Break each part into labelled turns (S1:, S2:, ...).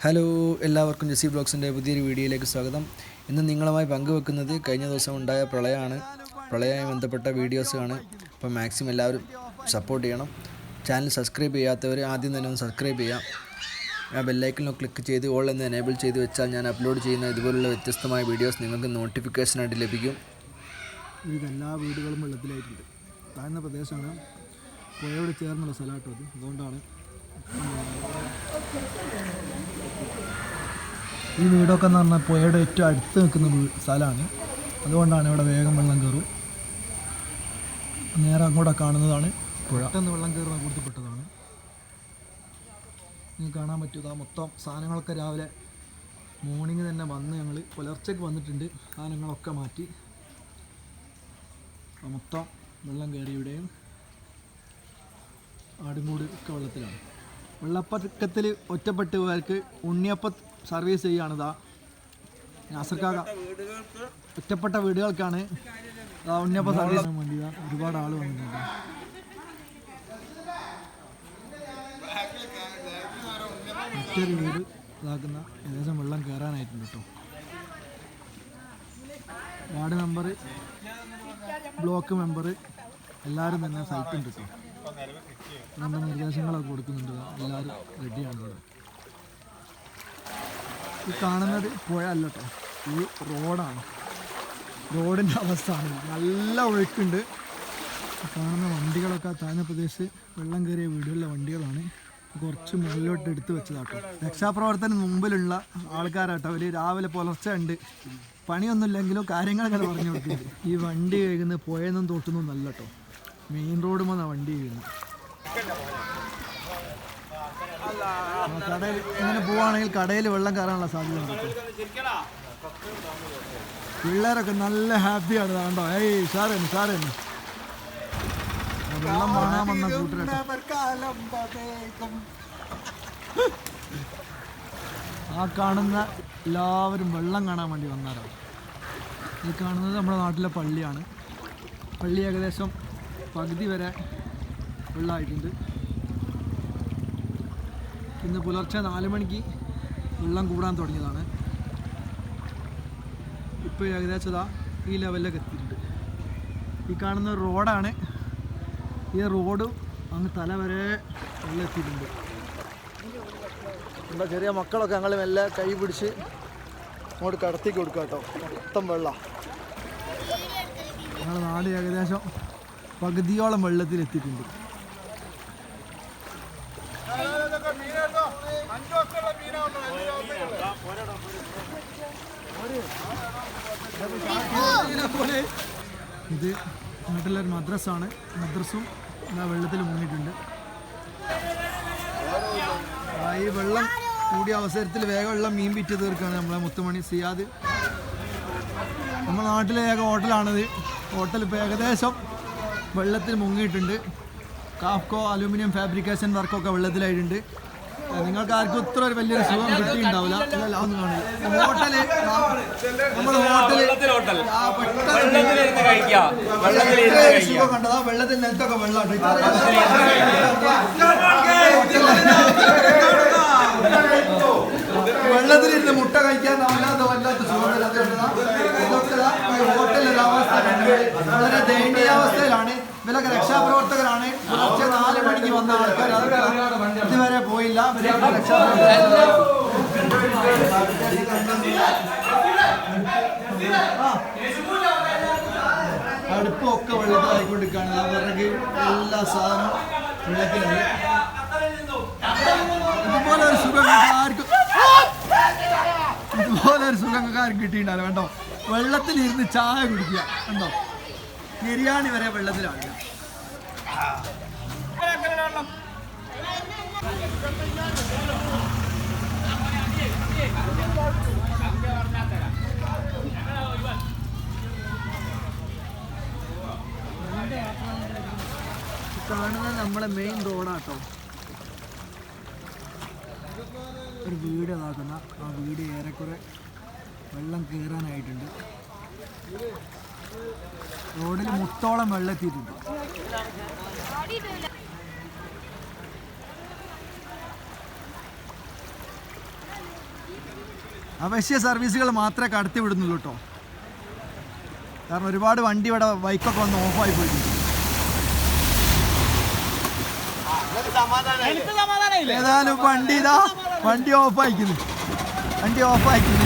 S1: Hello, എല്ലാവർക്കും Jessy ബ്ലോഗ്സിൻ്റെ പുതിയൊരു വീഡിയോയിലേക്ക് സ്വാഗതം. ഇന്ന് നിങ്ങളുമായി പങ്കുവെക്കുന്നത് കഴിഞ്ഞ ദിവസം ഉണ്ടായ പ്രളയമാണ്. പ്രളയവുമായി ബന്ധപ്പെട്ട വീഡിയോസാണ്. അപ്പോൾ മാക്സിമം എല്ലാവരും സപ്പോർട്ട് ചെയ്യണം. ചാനൽ സബ്സ്ക്രൈബ് ചെയ്യാത്തവർ ആദ്യം തന്നെ ഒന്ന് സബ്സ്ക്രൈബ് ചെയ്യാം. ആ ബെല്ലൈക്കണിൽ ക്ലിക്ക് ചെയ്ത് ഓൾ എന്ന് എനേബിൾ ചെയ്ത് വെച്ചാൽ ഞാൻ അപ്ലോഡ് ചെയ്യുന്ന ഇതുപോലുള്ള വ്യത്യസ്തമായ വീഡിയോസ് നിങ്ങൾക്ക് നോട്ടിഫിക്കേഷനായിട്ട് ലഭിക്കും.
S2: എല്ലാ വീടുകളും വെള്ളത്തിലായിട്ടുണ്ട്. താഴ്ന്ന പ്രദേശമാണ്, പുഴയോട് ചേർന്നുള്ള സ്ഥലമാട്ടോ അത്. അതുകൊണ്ടാണ് ഈ വീടൊക്കെ എന്ന് പറഞ്ഞാൽ പുഴയുടെ ഏറ്റവും അടുത്ത് നിൽക്കുന്ന സ്ഥലമാണ്. അതുകൊണ്ടാണ് ഇവിടെ വേഗം വെള്ളം കയറും. നേരെ അങ്ങോട്ട് കാണുന്നതാണ് പുഴ. പെട്ടെന്ന് വെള്ളം കയറുന്ന കൊടുത്തപ്പെട്ടതാണ്. നിങ്ങൾക്ക് കാണാൻ പറ്റുക മൊത്തം സാധനങ്ങളൊക്കെ രാവിലെ മോർണിംഗ് തന്നെ വന്ന് ഞങ്ങൾ പുലർച്ചയ്ക്ക് വന്നിട്ടുണ്ട്. സാധനങ്ങളൊക്കെ മാറ്റി മൊത്തം വെള്ളം കയറി. ഇവിടെയും ആടുംകൂട് ഒക്കെ വെള്ളത്തിലാണ്. വെള്ളപ്പൊക്കത്തിൽ ഒറ്റപ്പെട്ട് പോയവർക്ക് ഉണ്ണിയപ്പം സർവീസ് ചെയ്യുകയാണിതാ നാസർക്കാക. ഒറ്റപ്പെട്ട വീടുകൾക്കാണ് ഉണ്ണിയപ്പം സർവീസ് ചെയ്യാൻ വേണ്ടി ഒരുപാട് ആൾ വന്നിട്ടുണ്ട്. മറ്റൊരു വീട് ഇതാക്കുന്ന ഏകദേശം വെള്ളം കയറാനായിട്ടുണ്ട് കേട്ടോ. വാർഡ് മെമ്പർ, ബ്ലോക്ക് മെമ്പർ എല്ലാവരും തന്നെ സ്ഥലത്തുണ്ട് കേട്ടോ. നമ്മുടെ നിർദ്ദേശങ്ങളൊക്കെ കൊടുക്കുന്നുണ്ട്. എല്ലാവരും റെഡിയാണ് ഇവിടെ. ഈ കാണുന്നത് പുഴ അല്ല കേട്ടോ, ഈ റോഡാണ്. റോഡിൻ്റെ അവസ്ഥയാണ്. നല്ല ഒഴുക്കുണ്ട്. കാണുന്ന വണ്ടികളൊക്കെ താഴ്ന്ന പ്രദേശത്ത് വെള്ളം കയറിയ വീടുകളിലെ വണ്ടികളാണ്. കുറച്ച് മുകളിലോട്ട് എടുത്ത് വെച്ചതാട്ടോ. രക്ഷാപ്രവർത്തനം മുമ്പിലുള്ള ആൾക്കാരാട്ടോ. അവർ രാവിലെ പുലർച്ചെ ഉണ്ട്, പണിയൊന്നുമില്ലെങ്കിലും കാര്യങ്ങളൊക്കെ പറഞ്ഞു കൊടുക്കുന്നുണ്ട്. ഈ വണ്ടി കഴുകുന്നത് പുഴയൊന്നും തോട്ടുന്നും നല്ല കേട്ടോ. മെയിൻ റോഡ് വന്നാണ് വണ്ടി കഴുകുന്നത്. കടയിൽ ഇങ്ങനെ പോവുകയാണെങ്കിൽ കടയിൽ വെള്ളം കയറാനുള്ള സാധ്യത ഉണ്ട്. പിള്ളേരൊക്കെ നല്ല ഹാപ്പിയാണ്. കണ്ടോ, ഏയ് സാറേന്ന് സാറേന്ന് വെള്ളം വാങ്ങാൻ വന്ന കൂട്ടരൊക്കെ. ആ കാണുന്ന എല്ലാവരും വെള്ളം കാണാൻ വേണ്ടി വന്നവരാണ്. ഈ കാണുന്നത് നമ്മുടെ നാട്ടിലെ പള്ളിയാണ്. പള്ളി ഏകദേശം പകുതി വരെ വെള്ളമായിട്ടുണ്ട്. ഇന്ന് പുലർച്ചെ 4 മണിക്ക് വെള്ളം കൂടാൻ തുടങ്ങിയതാണ്. ഇപ്പോൾ ഏകദേശം ഈ ലെവലിലൊക്കെ എത്തിയിട്ടുണ്ട്. ഈ കാണുന്ന റോഡാണ്. ഈ റോഡ് അങ്ങ് തല വരെ വെള്ളം എത്തിയിട്ടുണ്ട്. എന്താ ചെറിയ മക്കളൊക്കെ ഞങ്ങൾ മെല്ലെ കൈ പിടിച്ച് അങ്ങോട്ട് കടത്തി കൊടുക്കുക കേട്ടോ. മൊത്തം വെള്ളം. ഞങ്ങളുടെ നാട് ഏകദേശം പകുതിയോളം വെള്ളത്തിലെത്തിയിട്ടുണ്ട്. ഇത് നാട്ടിലൊരു മദ്രസാണ്. മദ്രസും എല്ലാ വെള്ളത്തിൽ മുങ്ങിയിട്ടുണ്ട്. ഈ വെള്ളം കൂടിയ അവസരത്തിൽ വേഗമുള്ള മീൻ വിറ്റ് തീർക്കുകയാണ് നമ്മളെ മുത്തുമണി സിയാദ്. നമ്മുടെ നാട്ടിലെ ഏക ഹോട്ടലാണിത്. ഹോട്ടൽ ഇപ്പോൾ ഏകദേശം വെള്ളത്തിൽ മുങ്ങിയിട്ടുണ്ട്. കാഫ്കോ അലൂമിനിയം ഫാബ്രിക്കേഷൻ വർക്കൊക്കെ വെള്ളത്തിലായിട്ടുണ്ട്. നിങ്ങൾക്ക് ആർക്കും ഇത്ര ഒരു വലിയൊരു സുഖം കിട്ടിയിട്ടുണ്ടാവില്ല. ഇതെല്ലാം ഒന്നും കാണില്ല. ഹോട്ടല് നമ്മുടെ സുഖം കണ്ടതാ. വെള്ളത്തിൽ നിലത്തൊക്കെ വെള്ളമാണ്. വെള്ളത്തിലിരുന്ന് മുട്ട കഴിക്കാൻ വല്ലാത്ത സുഖം. ഹോട്ടലിലൊരു അവസ്ഥ വളരെ ദയനീയാവസ്ഥയിലാണ്. ഇവരൊക്കെ രക്ഷാപ്രവർത്തകരാണ്. പുലർച്ചെ 4 മണിക്ക് വന്ന ആൾക്കാർ ഇതുവരെ പോയില്ല. അടുപ്പൊക്കെ വെള്ളത്തിലായിക്കൊണ്ടിരിക്കുകയാണ്. വിറക് എല്ലാ സാധനവും വെള്ളത്തിലാണ്. ഇതുപോലെ ഒരു സുഖം ആർക്കും കിട്ടിയിട്ടുണ്ടല്ലോ. കണ്ടോ, വെള്ളത്തിലിരുന്ന് ചായ കുടിക്കുക. കണ്ടോ, ബിരിയാണി വരെ വെള്ളത്തിലാണ്. കാണുന്നത് നമ്മളെ മെയിൻ റോഡാട്ടോ. ഒരു വീട് ഇതാക്കുന്ന ആ വീട് ഏറെക്കുറെ വെള്ളം കയറാനായിട്ടുണ്ട്. റോഡിൽ മുട്ടോളം വെള്ളം എത്തിയിട്ടുണ്ട്. അവശ്യ സർവീസുകൾ മാത്രമേ കടത്തി വിടുന്നുള്ളൂ കേട്ടോ. കാരണം ഒരുപാട് വണ്ടി ഇവിടെ ബൈക്കൊക്കെ വന്ന് ഓഫായി പോയിട്ടുണ്ട്. ഏതായാലും വണ്ടി ഓഫായിക്കുന്നു.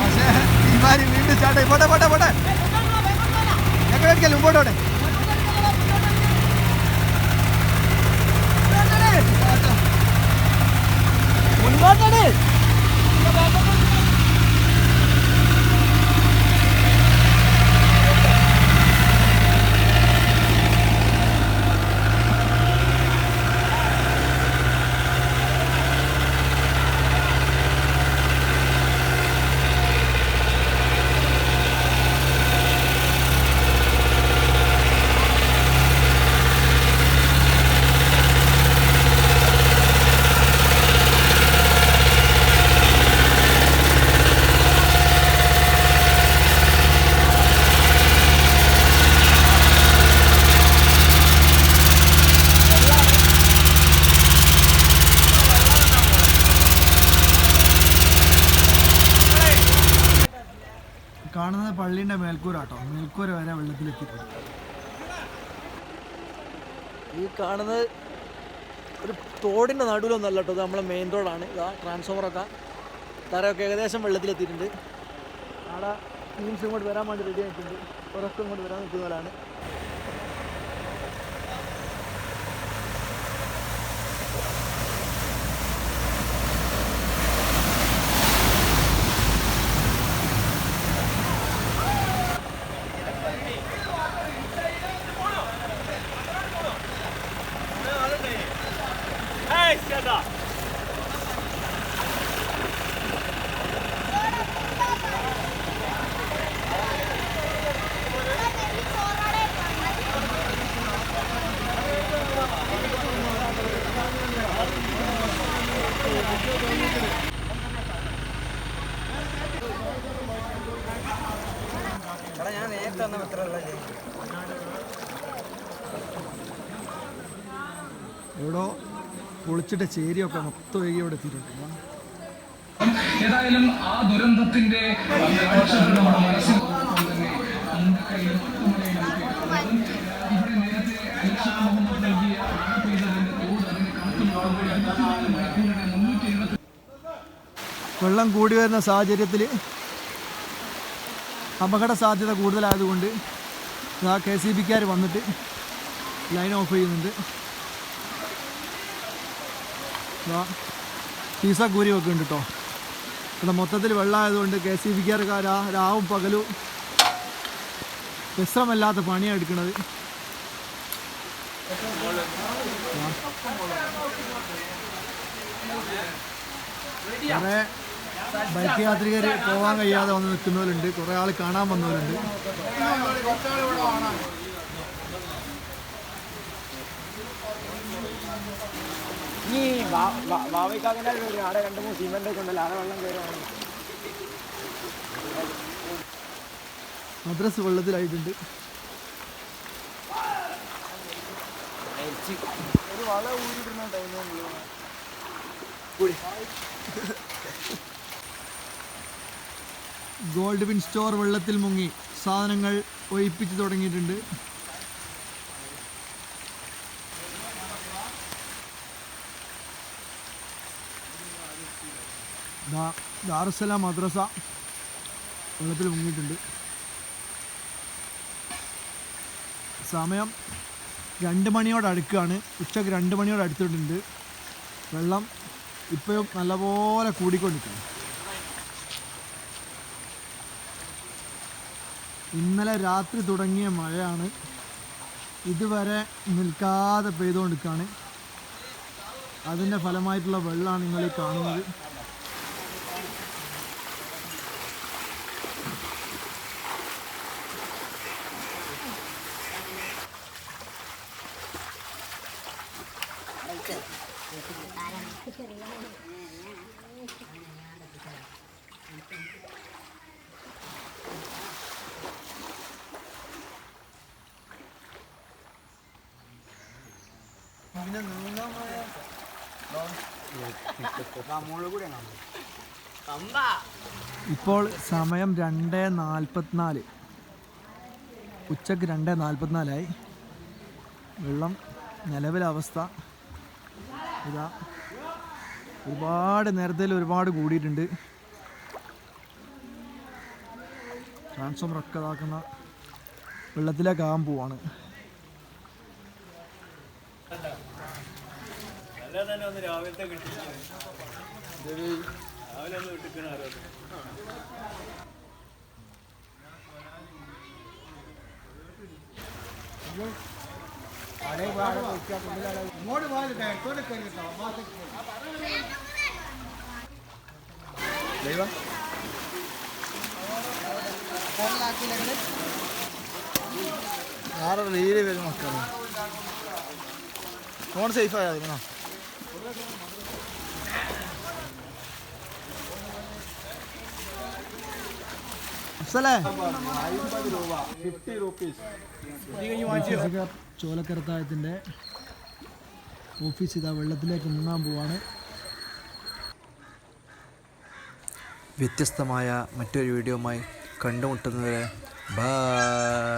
S2: പക്ഷേ ഇമാര് വീണ്ടും ചാട്ടെ പോട്ടെ ഞങ്ങൾ എടുക്കല്ലോ മുമ്പോട്ടോട്ടെ. കാണുന്നത് പള്ളീൻ്റെ മേൽക്കൂരാട്ടോ. മേൽക്കൂര വരെ വെള്ളത്തിലെത്തിയിട്ടുണ്ട്.
S3: ഈ കാണുന്നത് ഒരു തോടിൻ്റെ നടുവിലൊന്നല്ല കേട്ടോ, ഇത് നമ്മളെ മെയിൻ റോഡാണ്. ഇതാ ട്രാൻസ്ഫോമറൊക്കെ തറയൊക്കെ ഏകദേശം വെള്ളത്തിലെത്തിയിട്ടുണ്ട്. അവിടെ ടീംസ് ഇങ്ങോട്ട് വരാൻ വേണ്ടി റെഡി ആയിട്ടുണ്ട്. ഒരൊക്കെ ഇങ്ങോട്ട് വരാൻ നിൽക്കുന്നവരാണ്.
S2: എവിടോ പൊളിച്ചിട്ട് ചേരിയൊക്കെ മൊത്തം ഒഴുകി ഇവിടെ എത്തിയിട്ടുണ്ട്.
S4: ഏതായാലും ആ ദുരന്തത്തിന്റെ
S2: വെള്ളം കൂടി വരുന്ന സാഹചര്യത്തിൽ അപകട സാധ്യത കൂടുതലായതുകൊണ്ട് KCBക്കാർ വന്നിട്ട് ലൈൻ ഓഫ് ചെയ്യുന്നുണ്ട്. പീസക്കൂരി ഒക്കെ ഉണ്ട് കേട്ടോ. ഇവിടെ മൊത്തത്തിൽ വെള്ളമായതുകൊണ്ട് KCBക്കാർ രാവും പകലും വിശ്രമല്ലാത്ത പണിയാണ് എടുക്കുന്നത്. കുറേ ബൈക്ക് യാത്രികർ പോകാൻ കഴിയാതെ വന്ന് നിൽക്കുന്നവരുണ്ട്. കുറേ ആൾ കാണാൻ വന്നവരുണ്ട്.
S3: ഈ ഭാവിക്കാകെ ആടെ 2-3 സിമെന്റ് ഒക്കെ ഉണ്ടല്ലോ, ആടെ വെള്ളം കയറുകയാണ്.
S2: മദ്രസ് വെള്ളത്തിലായിട്ടുണ്ട്.
S3: ഒരു വള ഊരിടുന്ന ടൈമിൽ
S2: ഗോൾഡ് വിൻ സ്റ്റോർ വെള്ളത്തിൽ മുങ്ങി. സാധനങ്ങൾ ഒഴിപ്പിച്ച് തുടങ്ങിയിട്ടുണ്ട്. ദാറുസ്സലാം മദ്രസ വെള്ളത്തിൽ മുങ്ങിയിട്ടുണ്ട്. സമയം 2 മണിയോട് അടുക്കുകയാണ്. ഉച്ചക്ക് 2 മണിയോട് അടുത്തിട്ടുണ്ട്. വെള്ളം ഇപ്പോഴും നല്ലപോലെ കൂടിക്കൊണ്ടിരിക്കുന്നു. ഇന്നലെ രാത്രി തുടങ്ങിയ മഴയാണ് ഇതുവരെ നിൽക്കാതെ പെയ്തുകൊണ്ടിരിക്കുകയാണ്. അതിൻ്റെ ഫലമായിട്ടുള്ള വെള്ളമാണ് നിങ്ങൾ ഈ കാണുന്നത്.
S3: മുകളിൽ കൂടെ
S2: ഇപ്പോൾ സമയം 2:44, ഉച്ചക്ക് 2:44 വെള്ളം നിലവിലെ അവസ്ഥ ഇതാ. ഒരുപാട് നേരത്തിൽ ഒരുപാട് കൂടിയിട്ടുണ്ട്. ട്രാൻസ്ഫോമർ ഒക്കെ ഇതാക്കുന്ന വെള്ളത്തിലേക്കാകാൻ പോവാണ്.
S3: ആരുടെ റീല് വരും മക്കളെ. ഫോൺ സേഫ് ആയാ
S2: ചോലക്കരത്തായത്തിൻ്റെ ഓഫീസ് ഇതാ വെള്ളത്തിലേക്ക് മുങ്ങാൻ പോവാണ്.
S1: വ്യത്യസ്തമായ മറ്റൊരു വീഡിയോയുമായി കണ്ടുമുട്ടുന്നവരെ ബൈ.